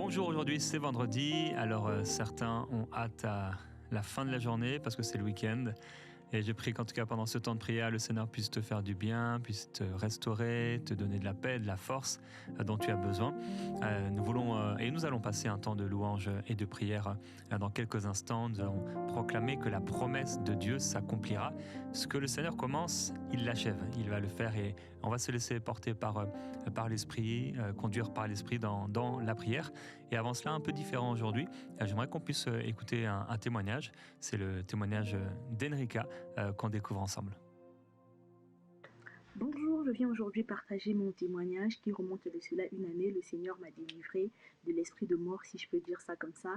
Bonjour, aujourd'hui c'est vendredi, alors certains ont hâte à la fin de la journée parce que c'est le week-end. Et je prie qu'en tout cas pendant ce temps de prière, le Seigneur puisse te faire du bien, puisse te restaurer, te donner de la paix, de la force dont tu as besoin. Nous allons passer un temps de louange et de prière dans quelques instants. Nous allons proclamer que la promesse de Dieu s'accomplira. Ce que le Seigneur commence, il l'achève, il va le faire et on va se laisser porter par l'Esprit, conduire par l'Esprit dans la prière. Et avant cela, un peu différent aujourd'hui, j'aimerais qu'on puisse écouter un témoignage. C'est le témoignage d'Enrica qu'on découvre ensemble. Bonjour, je viens aujourd'hui partager mon témoignage qui remonte de cela une année. Le Seigneur m'a délivré de l'esprit de mort, si je peux dire ça comme ça.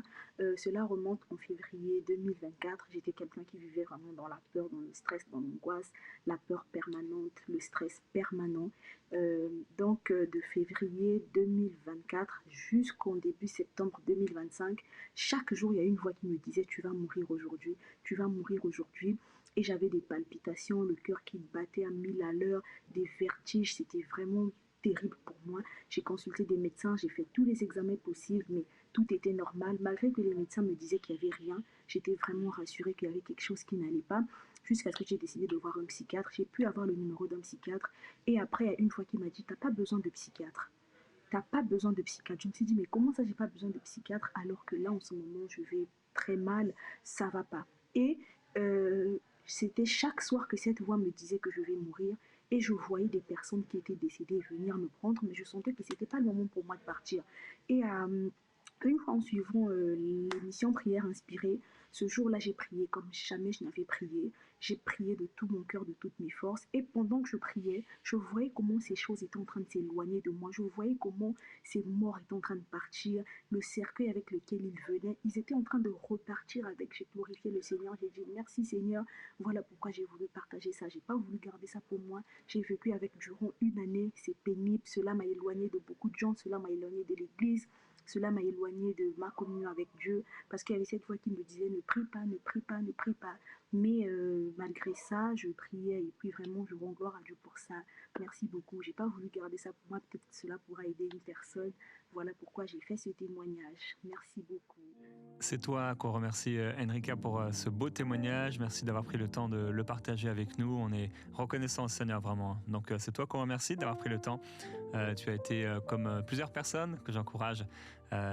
Cela remonte en février 2024. J'étais quelqu'un qui vivait vraiment dans la peur, dans le stress, dans l'angoisse, la peur permanente, le stress permanent. De février 2024 jusqu'en début septembre 2025, chaque jour, il y a une voix qui me disait « Tu vas mourir aujourd'hui, tu vas mourir aujourd'hui ». Et j'avais des palpitations, le cœur qui battait à 1000 à l'heure, des vertiges, c'était vraiment terrible pour moi. J'ai consulté des médecins, j'ai fait tous les examens possibles, mais tout était normal. Malgré que les médecins me disaient qu'il n'y avait rien, j'étais vraiment rassurée qu'il y avait quelque chose qui n'allait pas. Jusqu'à ce que j'ai décidé de voir un psychiatre. J'ai pu avoir le numéro d'un psychiatre. Et après, une fois qu'il m'a dit, t'as pas besoin de psychiatre. T'as pas besoin de psychiatre. Je me suis dit, mais comment ça, j'ai pas besoin de psychiatre alors que là, en ce moment, je vais très mal, ça va pas. Et c'était chaque soir que cette voix me disait que je vais mourir et je voyais des personnes qui étaient décédées venir me prendre, mais je sentais que c'était pas le moment pour moi de partir. Et une fois en suivant l'émission Prière inspirée, ce jour-là, j'ai prié comme jamais je n'avais prié. J'ai prié de tout mon cœur, de toutes mes forces. Et pendant que je priais, je voyais comment ces choses étaient en train de s'éloigner de moi. Je voyais comment ces morts étaient en train de partir. Le cercueil avec lequel ils venaient, ils étaient en train de repartir avec. J'ai glorifié le Seigneur. J'ai dit merci Seigneur. Voilà pourquoi j'ai voulu partager ça. J'ai pas voulu garder ça pour moi. J'ai vécu avec durant une année. C'est pénible. Cela m'a éloigné de beaucoup de gens. Cela m'a éloigné de l'église. Cela m'a éloigné de ma communion avec Dieu parce qu'il y avait cette voix qui me disait ne prie pas, ne prie pas, ne prie pas. Mais malgré ça, je priais et puis vraiment je rends gloire à Dieu pour ça. Merci beaucoup. J'ai pas voulu garder ça pour moi. Peut-être que cela pourra aider une personne. Voilà pourquoi j'ai fait ce témoignage. Merci beaucoup. C'est toi qu'on remercie, Enrica, pour ce beau témoignage. Merci d'avoir pris le temps de le partager avec nous. On est reconnaissant au Seigneur, vraiment. Donc, c'est toi qu'on remercie d'avoir pris le temps. Tu as été, comme plusieurs personnes que j'encourage,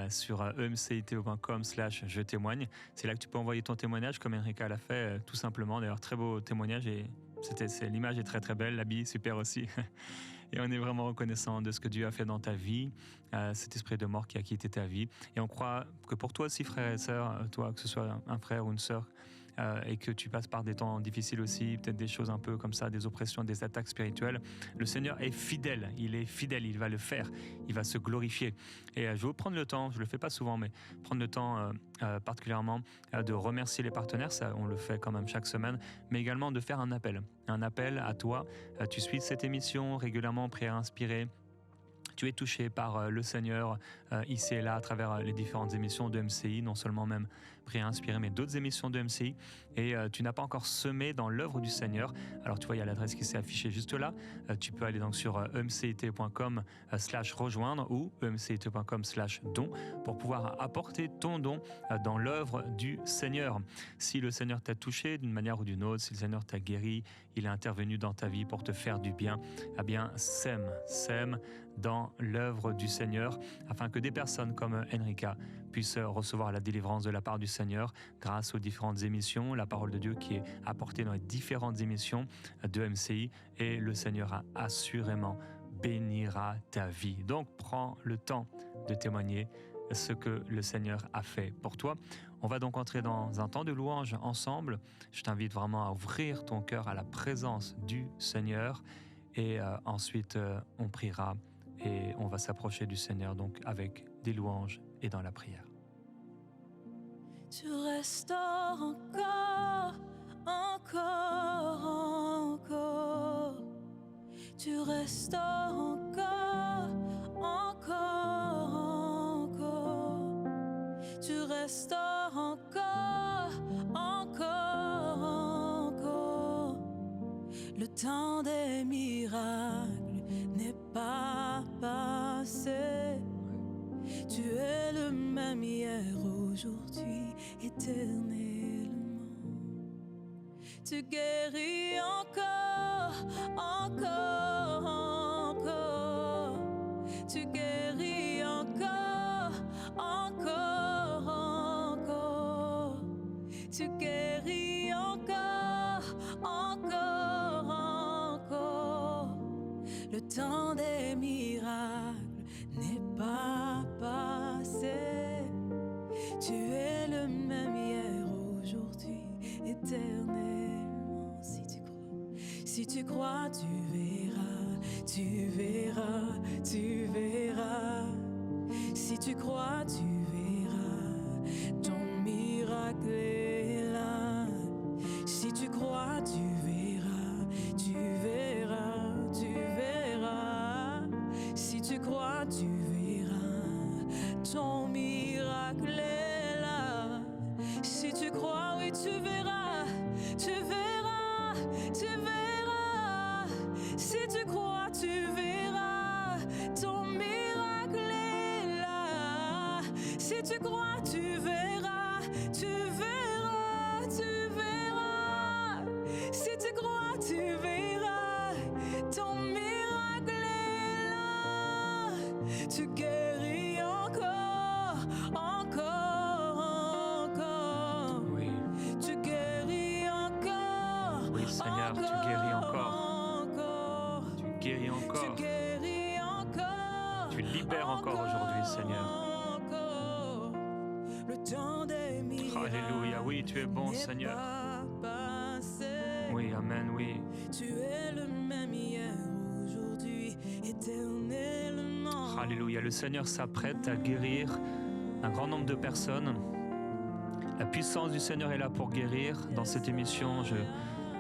sur emcito.com/je témoigne. C'est là que tu peux envoyer ton témoignage, comme Enrica l'a fait, tout simplement. D'ailleurs, très beau témoignage et l'image est très très belle, l'habit super aussi. Et on est vraiment reconnaissant de ce que Dieu a fait dans ta vie, cet esprit de mort qui a quitté ta vie. Et on croit que pour toi aussi, frère et sœur, toi, que ce soit un frère ou une sœur, et que tu passes par des temps difficiles aussi, peut-être des choses un peu comme ça, des oppressions, des attaques spirituelles, le Seigneur est fidèle, il va le faire, il va se glorifier. Et je veux prendre le temps, je ne le fais pas souvent, mais prendre le temps particulièrement de remercier les partenaires, ça on le fait quand même chaque semaine, mais également de faire un appel à toi. Tu suis cette émission régulièrement, Prière inspirée. Tu es touché par le Seigneur ici et là à travers les différentes émissions de MCI, non seulement même Prière inspirée, mais d'autres émissions de MCI. Et tu n'as pas encore semé dans l'œuvre du Seigneur. Alors tu vois, il y a l'adresse qui s'est affichée juste là. Tu peux aller donc sur emcit.com/rejoindre ou emcit.com/don pour pouvoir apporter ton don dans l'œuvre du Seigneur. Si le Seigneur t'a touché d'une manière ou d'une autre, si le Seigneur t'a guéri, il est intervenu dans ta vie pour te faire du bien, eh bien sème dans l'œuvre du Seigneur, afin que des personnes comme Enrica puissent recevoir la délivrance de la part du Seigneur grâce aux différentes émissions, la parole de Dieu qui est apportée dans les différentes émissions de MCI, et le Seigneur assurément bénira ta vie. Donc prends le temps de témoigner ce que le Seigneur a fait pour toi. On va donc entrer dans un temps de louange ensemble. Je t'invite vraiment à ouvrir ton cœur à la présence du Seigneur et ensuite on priera et on va s'approcher du Seigneur donc avec des louanges et dans la prière. Tu restaures encore, encore, encore. Tu restaures encore, encore, encore. Tu restaures encore, encore, encore. Le temps des miracles n'est pas passé. Tu es le même hier, aujourd'hui, éternellement. Tu guéris encore, encore, encore. Tu guéris encore, encore, encore. Tu guéris encore, encore, encore. Le temps des miracles n'est pas passé. Tu es le même hier, aujourd'hui, éternellement. Si tu crois, tu verras, tu verras, tu verras. Si tu crois, tu verras, ton miracle est là. Si tu crois, tu verras, tu verras, tu verras. Si tu crois, tu verras, ton miracle est là. Si tu crois, oui, tu verras, tu verras, tu verras. Si tu crois, tu verras, ton miracle est là. Si tu crois, tu verras, tu verras, tu verras. Si tu crois, tu verras, ton miracle est là. Tu guéris encore, encore, encore. Oui, Tu guéris encore. oui Seigneur, tu guéris encore. Encore. Tu guéris encore. Tu guéris encore. Tu libères encore aujourd'hui, Seigneur. Encore. Le temps des miracles Alléluia, oui, tu es bon, n'est Seigneur. pas passé. Oui, amen, oui. Tu es le même hier, aujourd'hui, éternellement. Alléluia, le Seigneur s'apprête à guérir un grand nombre de personnes. La puissance du Seigneur est là pour guérir. Dans cette émission, je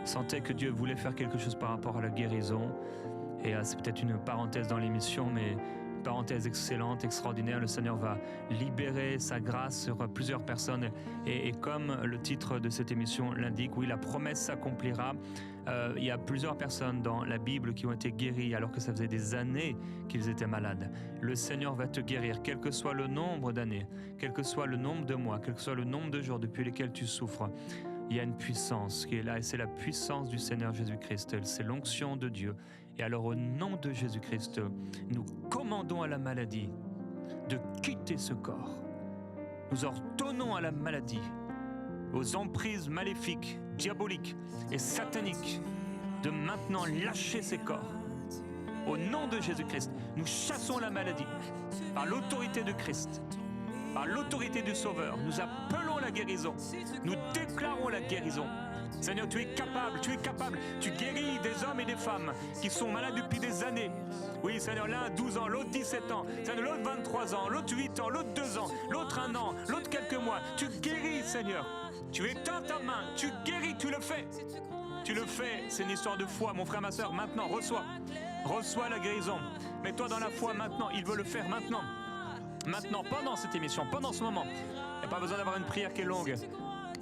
sentais que Dieu voulait faire quelque chose par rapport à la guérison. Et c'est peut-être une parenthèse dans l'émission, mais une parenthèse excellente, extraordinaire. Le Seigneur va libérer sa grâce sur plusieurs personnes. Et comme le titre de cette émission l'indique, oui, la promesse s'accomplira. Il y a plusieurs personnes dans la Bible qui ont été guéries alors que ça faisait des années qu'ils étaient malades. Le Seigneur va te guérir, quel que soit le nombre d'années, quel que soit le nombre de mois, quel que soit le nombre de jours depuis lesquels tu souffres. Il y a une puissance qui est là et c'est la puissance du Seigneur Jésus-Christ. C'est l'onction de Dieu. Et alors au nom de Jésus-Christ, nous commandons à la maladie de quitter ce corps. Nous ordonnons à la maladie, aux emprises maléfiques, diaboliques et sataniques, de maintenant lâcher ces corps. Au nom de Jésus-Christ, nous chassons la maladie par l'autorité de Christ, par l'autorité du Sauveur. Nous appelons la guérison, nous déclarons la guérison. Seigneur, tu es capable, tu guéris des hommes et des femmes qui sont malades depuis des années. Oui, Seigneur, l'un a 12 ans, l'autre 17 ans, Seigneur, l'autre 23 ans, l'autre 8 ans, l'autre 2 ans, l'autre 1 an, l'autre quelques mois. Tu guéris, Seigneur. Tu étends ta main, tu guéris, tu le fais. Tu le fais, c'est une histoire de foi, mon frère, ma soeur. Maintenant, reçois la guérison. Mets-toi dans la foi maintenant, il veut le faire maintenant. Maintenant, pendant cette émission, pendant ce moment. Il n'y a pas besoin d'avoir une prière qui est longue.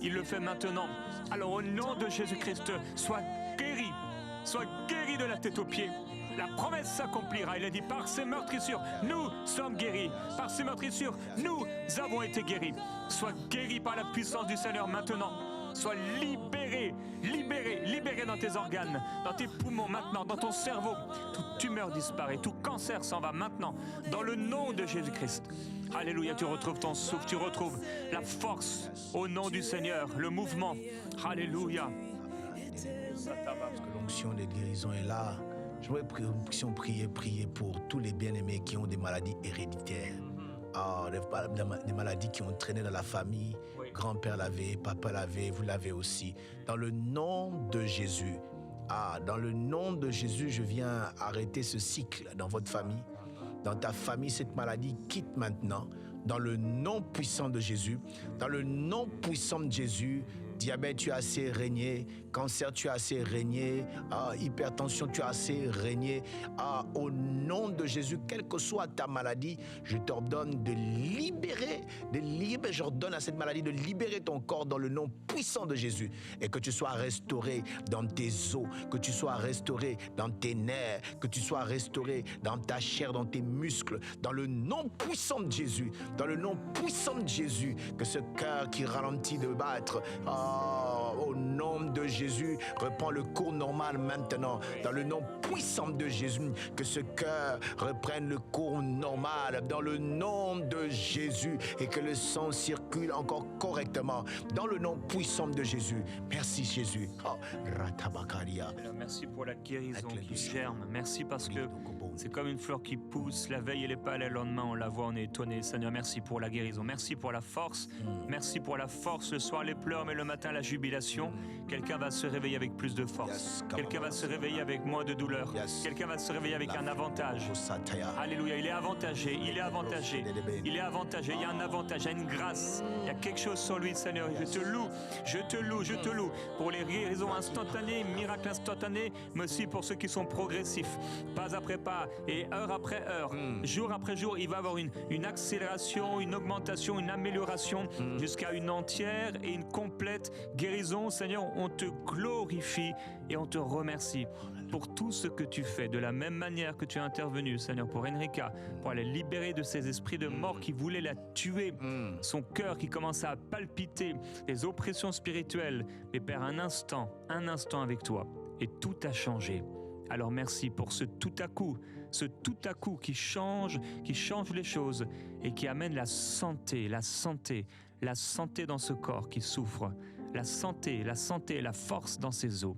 Il le fait maintenant. Alors au nom de Jésus-Christ, sois guéri de la tête aux pieds. La promesse s'accomplira. Il a dit, par ses meurtrissures, nous sommes guéris. Par ses meurtrissures, nous avons été guéris. Sois guéri par la puissance du Seigneur maintenant. Sois libéré dans tes organes, dans tes poumons maintenant, dans ton cerveau. Toute tumeur disparaît, tout cancer s'en va maintenant, dans le nom de Jésus-Christ. Alléluia, tu retrouves ton souffle, tu retrouves la force au nom du Seigneur, le mouvement. Alléluia. Parce que l'onction de guérison est là. Je voudrais prier pour tous les bien-aimés qui ont des maladies héréditaires. Des maladies qui ont traîné dans la famille. Oui. Grand-père l'avait, papa l'avait, vous l'avez aussi. Dans le nom de Jésus. Dans le nom de Jésus, je viens arrêter ce cycle dans votre famille. Dans ta famille, cette maladie quitte maintenant. Dans le nom puissant de Jésus. Dans le nom puissant de Jésus, Diabète, tu as assez régné. Cancer, tu as assez régné. Hypertension, tu as assez régné. Au nom de Jésus, quelle que soit ta maladie, je t'ordonne de libérer, j'ordonne à cette maladie de libérer ton corps dans le nom puissant de Jésus. Et que tu sois restauré dans tes os, que tu sois restauré dans tes nerfs, que tu sois restauré dans ta chair, dans tes muscles, dans le nom puissant de Jésus, dans le nom puissant de Jésus, que ce cœur qui ralentit de battre, au nom de Jésus, reprend le cours normal maintenant, dans le nom puissant de Jésus, que ce cœur reprenne le cours normal, dans le nom de Jésus, et que le sang circule encore correctement, dans le nom puissant de Jésus. Merci Jésus. Merci pour la guérison qui germe. Merci parce que c'est comme une fleur qui pousse, la veille elle est pâle, le lendemain on la voit, on est étonné. Seigneur, merci pour la guérison, merci pour la force, merci pour la force. Le soir les pleurs, mais le matin la jubilation. Quelqu'un va se réveiller avec plus de force, quelqu'un va se réveiller avec moins de douleur, quelqu'un va se réveiller avec un avantage. Alléluia, il est avantagé, il est avantagé, il est avantagé, il y a un avantage, il y a une grâce, il y a quelque chose sur lui, Seigneur. Je te loue, je te loue, je te loue pour les guérisons instantanées, miracles instantanés, mais aussi pour ceux qui sont progressifs, pas après pas et heure après heure, jour après jour. Il va y avoir une accélération, une augmentation, une amélioration jusqu'à une entière et une complète guérison. Seigneur, on te glorifie et on te remercie pour tout ce que tu fais, de la même manière que tu as intervenu, Seigneur, pour Enrica, pour aller libérer de ces esprits de mort qui voulaient la tuer, son cœur qui commençait à palpiter, les oppressions spirituelles. Mais Père, un instant avec toi, et tout a changé. Alors merci pour ce tout à coup qui change les choses et qui amène la santé dans ce corps qui souffre, la santé, la force dans ses os.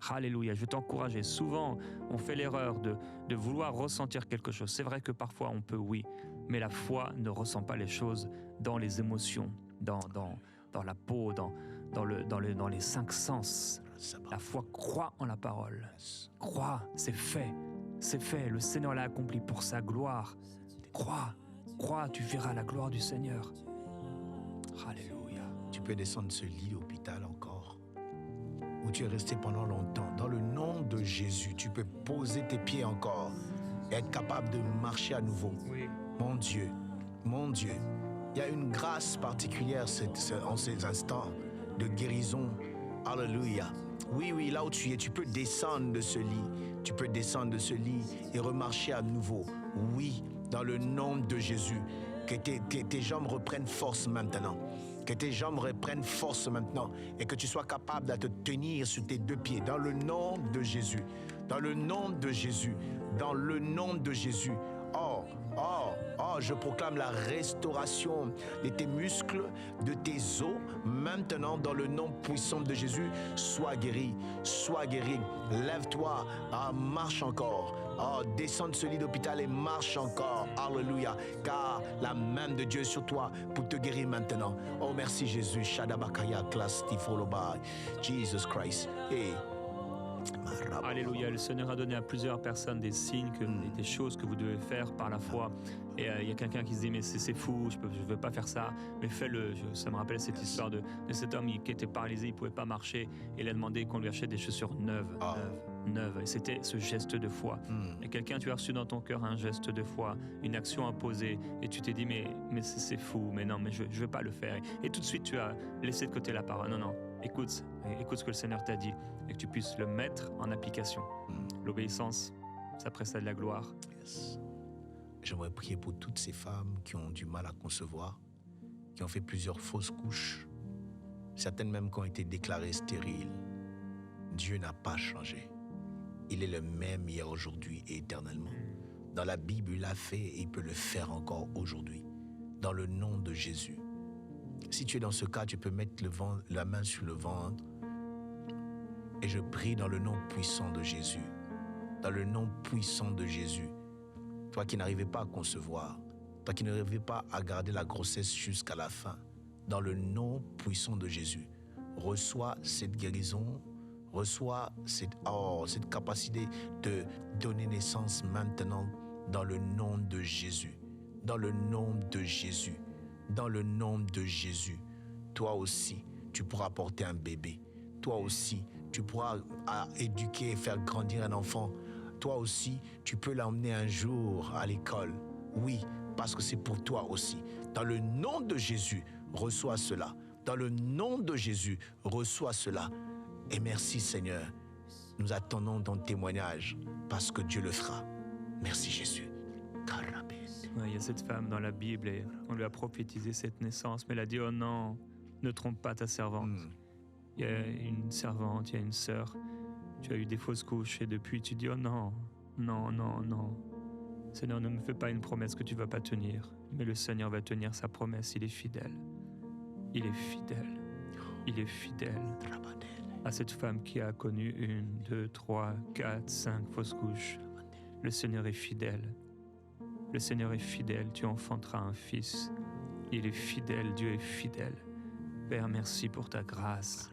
Alléluia, je veux t'encourager. Souvent, on fait l'erreur de vouloir ressentir quelque chose. C'est vrai que parfois on peut, oui, mais la foi ne ressent pas les choses dans les émotions, dans la peau, dans les cinq sens. La foi croit en la parole. Crois, c'est fait. Le Seigneur l'a accompli pour sa gloire. Crois, tu verras la gloire du Seigneur. Alléluia. Tu peux descendre ce lit d'hôpital encore, où tu es resté pendant longtemps. Dans le nom de Jésus, tu peux poser tes pieds encore et être capable de marcher à nouveau. Oui. Mon Dieu, il y a une grâce particulière en ces instants de guérison. Alléluia. Oui, là où tu es, tu peux descendre de ce lit. Tu peux descendre de ce lit et remarcher à nouveau. Oui, dans le nom de Jésus. Que tes jambes reprennent force maintenant. Que tes jambes reprennent force maintenant. Et que tu sois capable de te tenir sur tes deux pieds. Dans le nom de Jésus. Dans le nom de Jésus. Dans le nom de Jésus. Je proclame la restauration de tes muscles, de tes os. Maintenant, dans le nom puissant de Jésus, sois guéri. Lève-toi, marche encore. Descends de ce lit d'hôpital et marche encore. Alléluia. Car la main de Dieu est sur toi pour te guérir maintenant. Oh, merci Jésus. Shadabakaya, Klas, Tifoloba, Jesus Christ. Hey. Alléluia, le Seigneur a donné à plusieurs personnes des signes, des choses que vous devez faire par la foi. Et il y a quelqu'un qui se dit, mais c'est fou, je ne veux pas faire ça, mais fais-le. Ça me rappelle cette histoire de cet homme qui était paralysé, il ne pouvait pas marcher, et il a demandé qu'on lui achète des chaussures neuves. Et c'était ce geste de foi. Et quelqu'un, tu as reçu dans ton cœur un geste de foi, une action à poser, et tu t'es dit, mais c'est fou, mais non, mais je ne veux pas le faire. Et tout de suite, tu as laissé de côté la parole. Non, écoute ce que le Seigneur t'a dit, et que tu puisses le mettre en application. L'obéissance, ça précède la gloire. Yes. J'aimerais prier pour toutes ces femmes qui ont du mal à concevoir, qui ont fait plusieurs fausses couches, certaines même qui ont été déclarées stériles. Dieu n'a pas changé. Il est le même hier, aujourd'hui et éternellement. Dans la Bible, il l'a fait et il peut le faire encore aujourd'hui. Dans le nom de Jésus. Si tu es dans ce cas, tu peux mettre la main sur le ventre et je prie dans le nom puissant de Jésus. Dans le nom puissant de Jésus. Toi qui n'arrivais pas à concevoir, toi qui n'arrivais pas à garder la grossesse jusqu'à la fin, dans le nom puissant de Jésus, reçois cette guérison, reçois cette capacité de donner naissance maintenant dans le nom de Jésus. Dans le nom de Jésus. Dans le nom de Jésus. Toi aussi, tu pourras porter un bébé. Toi aussi, tu pourras éduquer et faire grandir un enfant. Toi aussi, tu peux l'emmener un jour à l'école. Oui, parce que c'est pour toi aussi. Dans le nom de Jésus, reçois cela. Dans le nom de Jésus, reçois cela. Et merci Seigneur. Nous attendons ton témoignage parce que Dieu le fera. Merci Jésus. Ouais, il y a cette femme dans la Bible et on lui a prophétisé cette naissance, mais elle a dit, oh non, ne trompe pas ta servante. Il y a une servante, il y a une sœur, tu as eu des fausses couches et depuis tu dis, oh non, non, non, non. Seigneur, ne me fais pas une promesse que tu ne vas pas tenir, mais le Seigneur va tenir sa promesse, il est fidèle. Il est fidèle. Il est fidèle à cette femme qui a connu 1, 2, 3, 4, 5 fausses couches. Le Seigneur est fidèle. Le Seigneur est fidèle, tu enfanteras un fils. Il est fidèle, Dieu est fidèle. Père, merci pour ta grâce.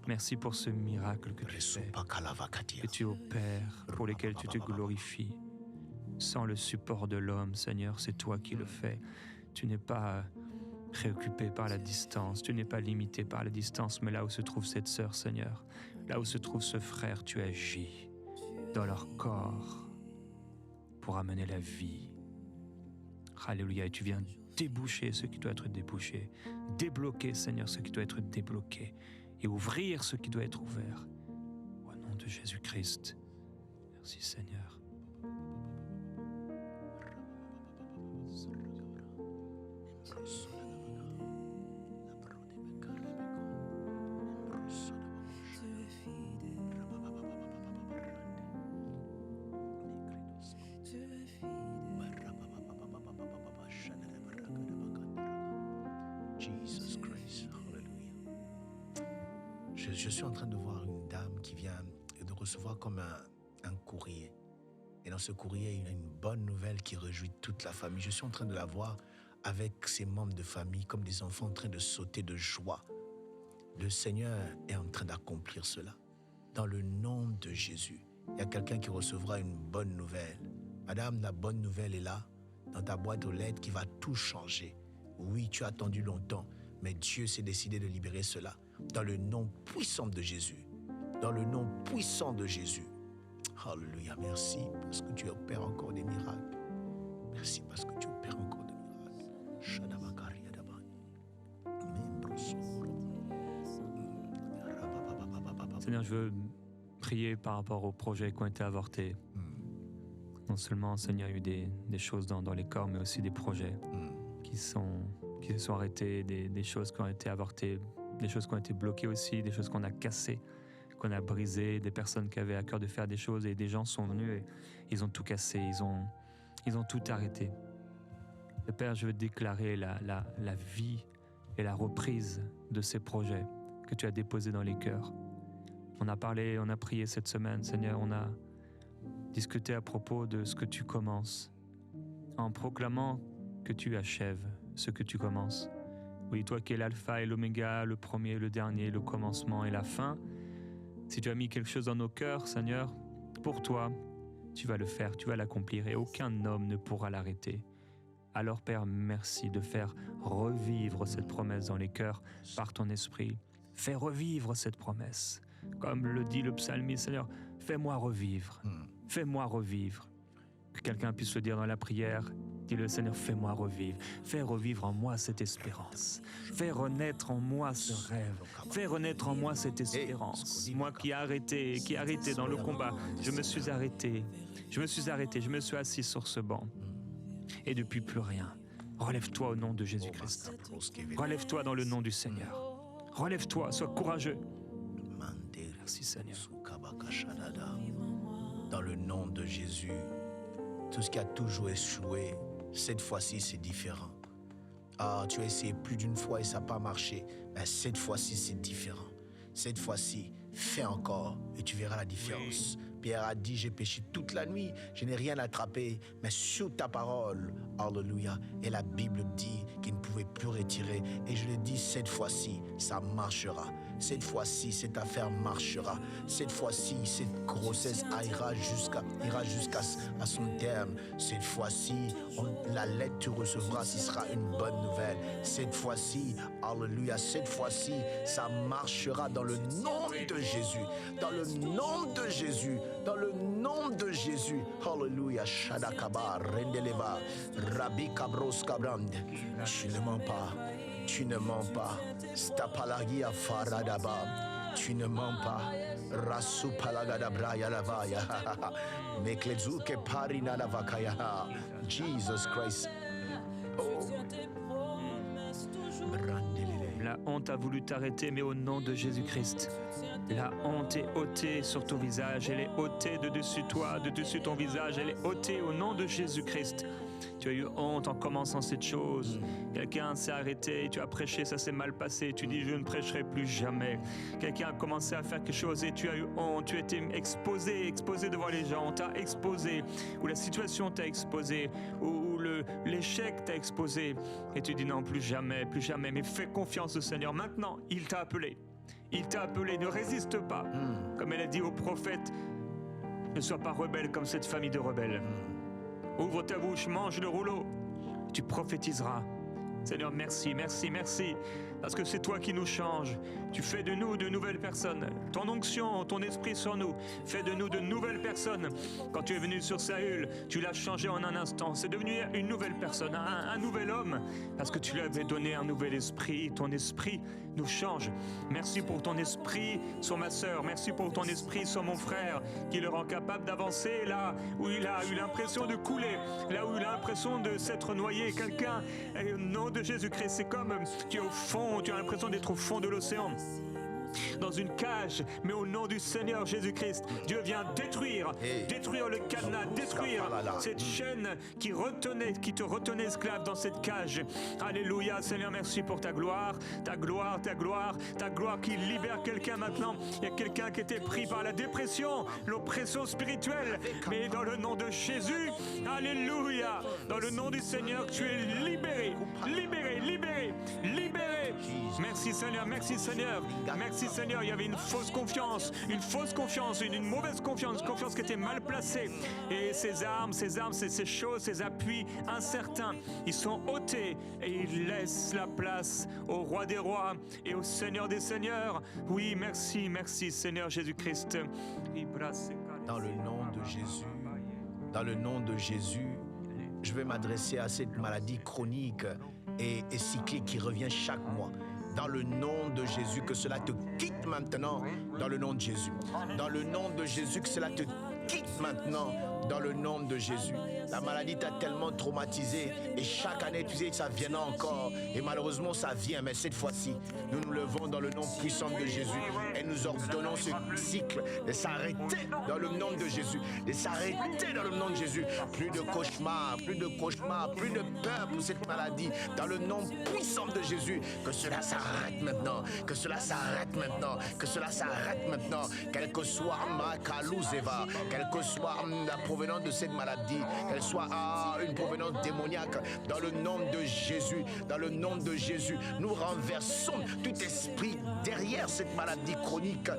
Merci pour ce miracle que tu fais, que tu opères, pour lesquels tu te glorifies. Sans le support de l'homme, Seigneur, c'est toi qui le fais. Tu n'es pas préoccupé par la distance, tu n'es pas limité par la distance, mais là où se trouve cette sœur, Seigneur, là où se trouve ce frère, tu agis dans leur corps pour amener la vie. Alléluia, et tu viens déboucher ce qui doit être débouché, débloquer, Seigneur, ce qui doit être débloqué, et ouvrir ce qui doit être ouvert. Au nom de Jésus-Christ. Merci, Seigneur. Jesus Christ, hallelujah. Je suis en train de voir une dame qui vient de recevoir comme un courrier. Et dans ce courrier, il y a une bonne nouvelle qui réjouit toute la famille. Je suis en train de la voir avec ses membres de famille comme des enfants en train de sauter de joie. Le Seigneur est en train d'accomplir cela. Dans le nom de Jésus, il y a quelqu'un qui recevra une bonne nouvelle. Madame, la bonne nouvelle est là, dans ta boîte aux lettres qui va tout changer. Oui, tu as attendu longtemps, mais Dieu s'est décidé de libérer cela. Dans le nom puissant de Jésus. Dans le nom puissant de Jésus. Alléluia, merci parce que tu opères encore des miracles. Merci parce que tu opères encore des miracles. Seigneur, je veux prier par rapport aux projets qui ont été avortés. Non seulement, Seigneur, il y a eu des choses dans les corps, mais aussi des projets qui se sont arrêtés, des choses qui ont été avortées, des choses qui ont été bloquées aussi, des choses qu'on a cassées, qu'on a brisées, des personnes qui avaient à cœur de faire des choses et des gens sont venus et ils ont tout cassé, ils ont tout arrêté. Et Père, je veux déclarer la vie et la reprise de ces projets que tu as déposés dans les cœurs. On a parlé, on a prié cette semaine, Seigneur, on a discuté à propos de ce que tu commences, en proclamant que tu achèves ce que tu commences. Oui, toi qui es l'alpha et l'oméga, le premier, le dernier, le commencement et la fin, si tu as mis quelque chose dans nos cœurs, Seigneur, pour toi, tu vas le faire, tu vas l'accomplir et aucun homme ne pourra l'arrêter. Alors Père, merci de faire revivre cette promesse dans les cœurs par ton esprit. Fais revivre cette promesse. Comme le dit le psalmiste, Seigneur, fais-moi revivre. Fais-moi revivre. Que quelqu'un puisse le dire dans la prière. Dis-le, Seigneur, fais-moi revivre. Fais revivre en moi cette espérance. Fais renaître en moi ce rêve. Fais renaître en moi cette espérance. Moi qui ai arrêté dans le combat, je me suis arrêté. Je me suis assis sur ce banc. Et depuis plus rien. Relève-toi au nom de Jésus-Christ. Relève-toi dans le nom du Seigneur. Relève-toi, sois courageux. Merci Seigneur. Dans le nom de Jésus, tout ce qui a toujours échoué, cette fois-ci c'est différent. Ah, tu as essayé plus d'une fois et ça n'a pas marché, mais cette fois-ci c'est différent. Cette fois-ci, fais encore et tu verras la différence. Oui. Pierre a dit, j'ai péché toute la nuit, je n'ai rien attrapé, mais sur ta parole, alléluia. Et la Bible dit qu'il ne pouvait plus retirer. Et je le dis, cette fois-ci, ça marchera. Cette fois-ci, cette affaire marchera. Cette fois-ci, cette grossesse ira jusqu'à son terme. Cette fois-ci, la lettre tu recevras, ce sera une bonne nouvelle. Cette fois-ci, alléluia, cette fois-ci, ça marchera dans le nom de Jésus. Dans le nom de Jésus. Dans le nom de Jésus. Alléluia. Shadakaba, Rendeleva, Rabbi Kabros Kabrand. Tu ne mens pas. Tu ne mens pas. Stapalagia Faradaba. Tu ne mens pas. Rasu Palagadabra Yalavaya. Meklezuke Parina Lavakaya. Jesus Christ. Oh. La honte a voulu t'arrêter, mais au nom de Jésus-Christ. La honte est ôtée sur ton visage, elle est ôtée de dessus toi, de dessus ton visage, elle est ôtée au nom de Jésus-Christ. Tu as eu honte en commençant cette chose. Quelqu'un s'est arrêté, tu as prêché, ça s'est mal passé. Tu dis, je ne prêcherai plus jamais. Quelqu'un a commencé à faire quelque chose et tu as eu honte. Tu as été exposé devant les gens. On t'a exposé, ou la situation t'a exposé, ou l'échec t'a exposé. Et tu dis, non, plus jamais, plus jamais. Mais fais confiance au Seigneur. Maintenant, il t'a appelé. Il t'a appelé, ne résiste pas. Comme elle a dit au prophète, ne sois pas rebelle comme cette famille de rebelles. Ouvre ta bouche, mange le rouleau, tu prophétiseras. Seigneur, merci, merci, merci, parce que c'est toi qui nous changes. Tu fais de nous de nouvelles personnes. Ton onction, ton esprit sur nous, fait de nous de nouvelles personnes. Quand tu es venu sur Saül, tu l'as changé en un instant. C'est devenu une nouvelle personne, un nouvel homme, parce que tu lui avais donné un nouvel esprit. Ton esprit nous change. Merci pour ton esprit sur ma sœur. Merci pour ton esprit sur mon frère, qui le rend capable d'avancer là où il a eu l'impression de couler, là où il a l'impression de s'être noyé. Quelqu'un, au nom de Jésus-Christ, c'est comme tu es au fond, tu as l'impression d'être au fond de l'océan, dans une cage, mais au nom du Seigneur Jésus-Christ, Dieu vient détruire le cadenas, détruire cette chaîne qui te retenait esclave dans cette cage. Alléluia, Seigneur, merci pour ta gloire, ta gloire, ta gloire, ta gloire qui libère quelqu'un maintenant. Il y a quelqu'un qui était pris par la dépression, l'oppression spirituelle, mais dans le nom de Jésus, alléluia, dans le nom du Seigneur, tu es libéré, libéré, libéré, libéré. Merci Seigneur, merci Seigneur, merci Seigneur. Il y avait une fausse confiance, une mauvaise confiance, une confiance qui était mal placée. Et ces armes, ces choses, ces appuis incertains, ils sont ôtés et ils laissent la place au roi des rois et au Seigneur des seigneurs. Oui, merci, merci Seigneur Jésus-Christ. Dans le nom de Jésus, dans le nom de Jésus, je vais m'adresser à cette maladie chronique et cyclique qui revient chaque mois. Dans le nom de Jésus, que cela te quitte maintenant, dans le nom de Jésus. Dans le nom de Jésus, que cela te quitte maintenant, dans le nom de Jésus. La maladie t'a tellement traumatisé et chaque année tu disais que ça viendra encore et malheureusement ça vient, mais cette fois-ci nous nous levons dans le nom puissant de Jésus et nous ordonnons ce cycle de s'arrêter dans le nom de Jésus, de s'arrêter dans le nom de Jésus. Plus de cauchemars, plus de cauchemars, plus de peur pour cette maladie, dans le nom puissant de Jésus. Que cela s'arrête maintenant, que cela s'arrête maintenant, que cela s'arrête maintenant, quel que soit ma kalouzeva, quelle que soit la provenance de cette maladie, qu'elle soit une provenance démoniaque, dans le nom de Jésus, dans le nom de Jésus, nous renversons tout esprit derrière cette maladie chronique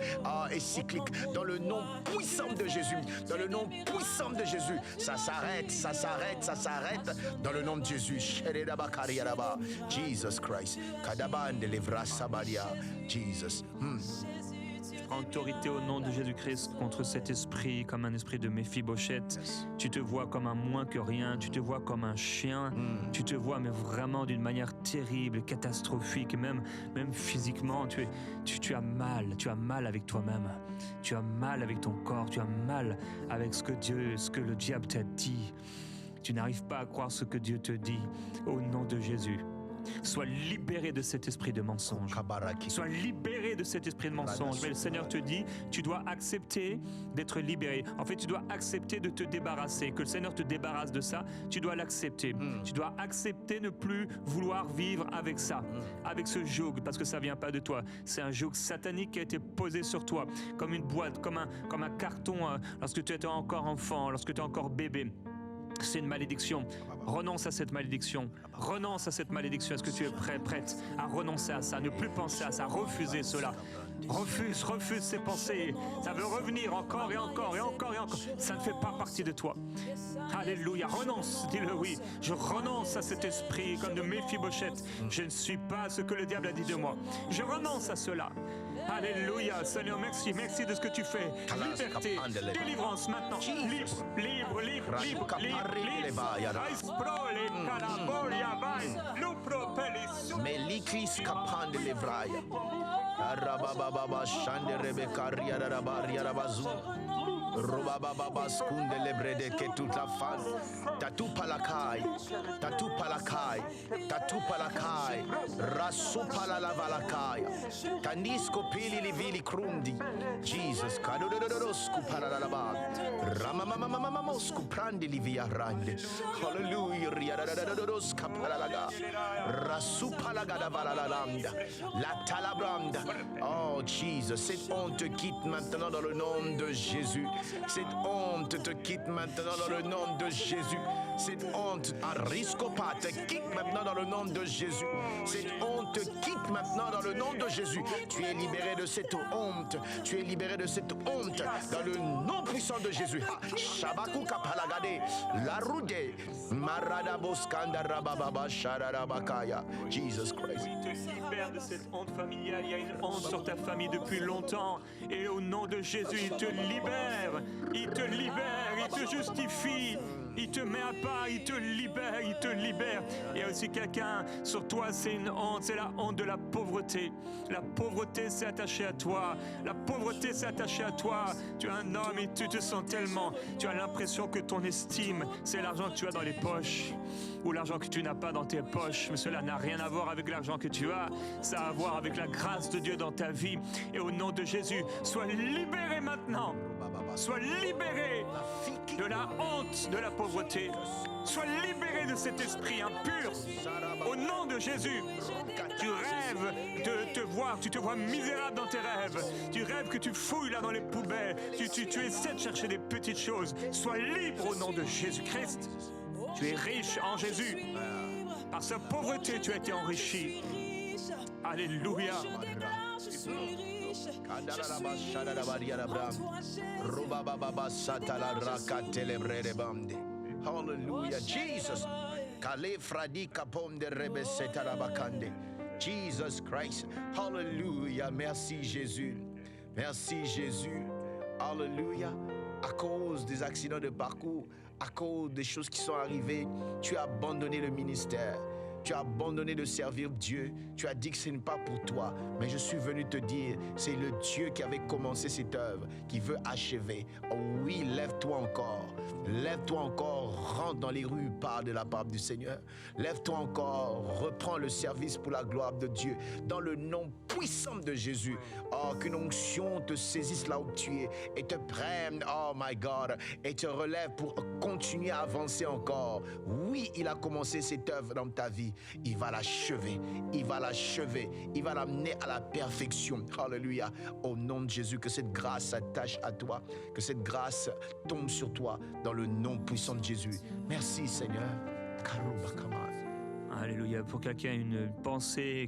et cyclique, dans le nom puissant de Jésus, dans le nom puissant de Jésus, ça s'arrête, ça s'arrête, ça s'arrête, dans le nom de Jésus. Jesus Christ, Jesus. Autorité au nom de Jésus-Christ contre cet esprit, comme un esprit de Méphibosheth. Tu te vois comme un moins que rien, tu te vois comme un chien, tu te vois mais vraiment d'une manière terrible, catastrophique, même physiquement, tu as mal avec toi-même, tu as mal avec ton corps, tu as mal avec ce que le diable t'a dit. Tu n'arrives pas à croire ce que Dieu te dit. Au nom de Jésus, sois libéré de cet esprit de mensonge. Sois libéré de cet esprit de mensonge. Mais le Seigneur te dit, tu dois accepter d'être libéré. En fait, tu dois accepter de te débarrasser. Que le Seigneur te débarrasse de ça, tu dois l'accepter. Tu dois accepter ne plus vouloir vivre avec ça, avec ce joug, parce que ça vient pas de toi. C'est un joug satanique qui a été posé sur toi, comme une boîte, comme un carton, lorsque tu étais encore enfant, lorsque tu es encore bébé. C'est une malédiction. Renonce à cette malédiction. Renonce à cette malédiction. Est-ce que tu es prête à renoncer à ça, ne plus penser à ça, refuser cela? Refuse ces pensées. Ça veut revenir encore et encore et encore et encore. Ça ne fait pas partie de toi. Alléluia. Renonce, dis-le, oui. Je renonce à cet esprit comme de Méphibosheth. Je ne suis pas ce que le diable a dit de moi. Je renonce à cela. Alléluia. Seigneur, merci. Merci de ce que tu fais. Liberté, délivrance maintenant. Libre. Meliklis kapande levraya. Arabababa shande rebeka riarabaria rabazu. Robababa skunde lebrede ke toute la fan. Tatu palakai. Rasu palalavalakai. Kanisko pili livili krundi. Jesus kadododos kupalalaba. Ramamamamamamos kuprandi livia rande. Hallelujah. Riaradodos kapalalaga. Rasu palagada valalalanda. La talabranda. Oh Jesus, cette honte te quitte maintenant dans le nom de Jésus. Cette honte te quitte maintenant dans le nom de Jésus. Cette honte à riscopa te quitte maintenant dans le nom de Jésus. Cette honte te quitte maintenant dans le nom de Jésus. Tu es libéré de cette honte. Tu es libéré de cette honte dans le nom puissant de Jésus. Shabaku kapalagade, la rude, marada boskanda rabababa shararabakaya. Jesus Christ. Il te libère de cette honte familiale. Il y a une honte sur ta famille depuis longtemps. Et au nom de Jésus, il te libère. Il te libère. Il te justifie. Il te met à part, il te libère. Il y a aussi quelqu'un sur toi, c'est une honte, c'est la honte de la pauvreté. La pauvreté s'est attachée à toi. Tu es un homme et tu te sens tellement. Tu as l'impression que ton estime, c'est l'argent que tu as dans les poches ou l'argent que tu n'as pas dans tes poches. Mais cela n'a rien à voir avec l'argent que tu as. Ça a à voir avec la grâce de Dieu dans ta vie. Et au nom de Jésus, sois libéré maintenant. Sois libéré de la honte de la pauvreté. Sois libéré de cet esprit impur. Au nom de Jésus, tu rêves de te voir, tu te vois misérable dans tes rêves. Tu rêves que tu fouilles là dans les poubelles. Tu essaies de chercher des petites choses. Sois libre au nom de Jésus-Christ. Tu es riche en Jésus. Par sa pauvreté, tu as été enrichi. Alléluia. Hallelujah, Jesus. Kale fradi kapom de rebe setarabakande. Jesus Christ. Hallelujah. Merci Jésus. Merci Jésus. Hallelujah. À cause des accidents de parcours, à cause des choses qui sont arrivées, tu as abandonné le ministère. Tu as abandonné de servir Dieu. Tu as dit que ce n'est pas pour toi. Mais je suis venu te dire, c'est le Dieu qui avait commencé cette œuvre, qui veut achever. Oh oui, lève-toi encore. Lève-toi encore, rentre dans les rues, parle de la part du Seigneur. Lève-toi encore, reprends le service pour la gloire de Dieu. Dans le nom puissant de Jésus. Oh, qu'une onction te saisisse là où tu es et te prenne, oh my God, et te relève pour continuer à avancer encore. Oui, il a commencé cette œuvre dans ta vie. Il va l'achever. Il va l'achever. Il va l'amener à la perfection. Alléluia. Au nom de Jésus, que cette grâce s'attache à toi. Que cette grâce tombe sur toi dans le nom puissant de Jésus. Merci Seigneur. Alléluia. Pour quelqu'un, une pensée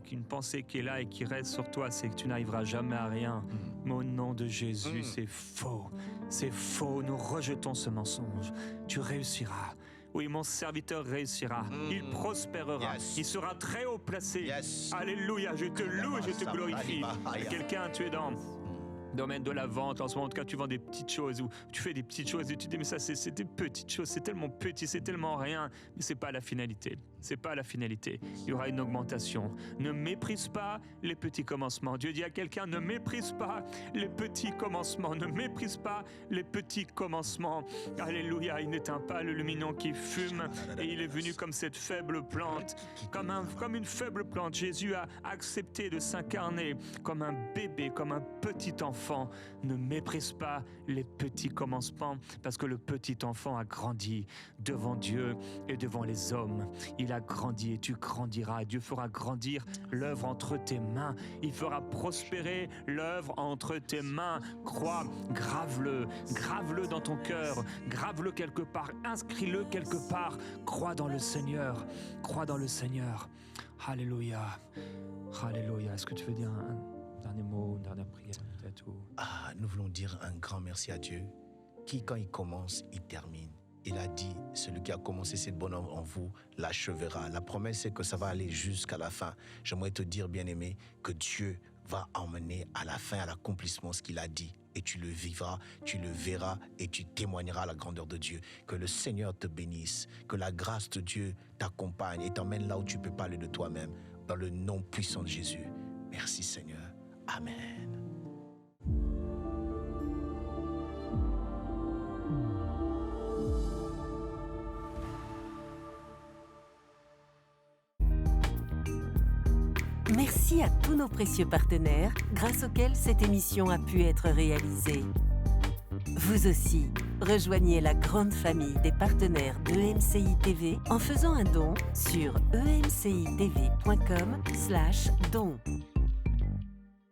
qui est là et qui reste sur toi, c'est que tu n'arriveras jamais à rien. Mais au nom de Jésus, c'est faux. C'est faux. Nous rejetons ce mensonge. Tu réussiras. Oui, mon serviteur réussira. Il prospérera. Il sera très haut placé. Alléluia. Je te loue et je te glorifie. Quelqu'un, tu es dans domaine de la vente, en ce moment, en tout cas, tu vends des petites choses ou tu fais des petites choses et tu dis, mais ça, c'est des petites choses, c'est tellement petit, c'est tellement rien, mais c'est pas la finalité. C'est pas la finalité. Il y aura une augmentation. Ne méprise pas les petits commencements. Dieu dit à quelqu'un, ne méprise pas les petits commencements. Ne méprise pas les petits commencements. Alléluia. Il n'éteint pas le luminon qui fume et il est venu comme cette faible plante, comme une faible plante. Jésus a accepté de s'incarner comme un bébé, comme un petit enfant. enfants. Ne méprise pas les petits commencements, parce que le petit enfant a grandi devant Dieu et devant les hommes. Il a grandi et tu grandiras. Dieu fera grandir l'œuvre entre tes mains. Il fera prospérer l'œuvre entre tes mains. Crois, grave-le dans ton cœur, grave-le quelque part, inscris-le quelque part. Crois dans le Seigneur, crois dans le Seigneur. Alléluia, alléluia. Est-ce que tu veux dire un dernier mot, une dernière prière peut-être ou... Nous voulons dire un grand merci à Dieu, qui quand il commence, il termine. Il a dit, celui qui a commencé cette bonne œuvre en vous l'achèvera. La promesse, c'est que ça va aller jusqu'à la fin. J'aimerais te dire, bien-aimé, que Dieu va emmener à la fin, à l'accomplissement, ce qu'il a dit. Et tu le vivras, tu le verras et tu témoigneras la grandeur de Dieu. Que le Seigneur te bénisse, que la grâce de Dieu t'accompagne et t'emmène là où tu peux parler de toi-même, dans le nom puissant de Jésus. Merci Seigneur. Amen. Merci à tous nos précieux partenaires, grâce auxquels cette émission a pu être réalisée. Vous aussi, rejoignez la grande famille des partenaires d'EMCI TV en faisant un don sur emcitv.com/don.